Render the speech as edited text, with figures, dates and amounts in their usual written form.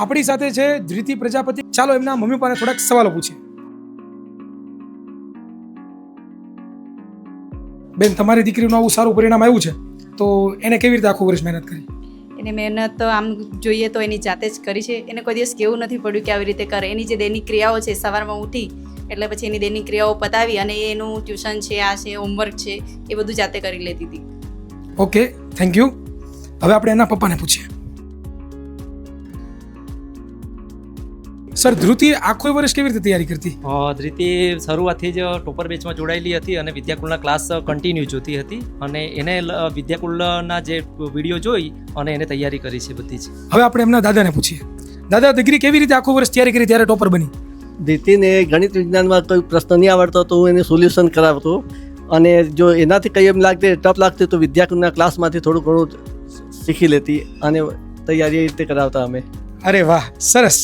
આપણી સાથે છે ધૃતિ પ્રજાપતિ. ચાલો એમના મમ્મી પપ્પાને થોડાક સવાલો પૂછીએ. બેન, તમારી દીકરીનું આવું સારું પરિણામ આવ્યું છે તો એને કેવી રીતે આખું વર્ષ મહેનત કરી? એને મહેનત તો આમ જોઈએ તો એની જાતે જ કરી છે. એને કોઈ દિવસ કેવું નથી પડ્યું કે આવી રીતે કરે. એની જે દૈનિક ક્રિયાઓ છે, સવારમાં ઉઠી એટલે પછી એની દૈનિક ક્રિયાઓ પતાવી અને એનું ટ્યુશન છે, આ છે, હોમવર્ક છે, એ બધું જાતે કરી લેતી હતી. Okay, thank you. હવે આપણે એના પપ્પાને પૂછીએ. સર, ધૃતિ આખું વર્ષ કેવી રીતે તૈયારી કરતી? ધૃતિ શરૂઆતથી જ ટોપર બેચમાં જોડાયેલી હતી અને વિદ્યાકુલના ક્લાસ કન્ટિન્યુ જોતી હતી અને એને વિદ્યાકુલના જે વિડીયો જોઈ અને એને તૈયારી કરી છે બધી જ. હવે આપણે એમના દાદાને પૂછીએ. દાદા, દીકરી કેવી રીતે આખું વર્ષ તૈયારી કરી ત્યારે ટોપર બની? ધૃતિને ગણિત વિજ્ઞાનમાં કોઈ પ્રશ્ન નહીં આવડતો તો હું એને સોલ્યુશન કરાવતો અને જો એનાથી કંઈ એમ લાગતી ટફ લાગતી તો વિદ્યાકુલના ક્લાસમાંથી થોડું ઘણું શીખી લેતી અને તૈયારી એ રીતે કરાવતા અમે. અરે વાહ, સરસ.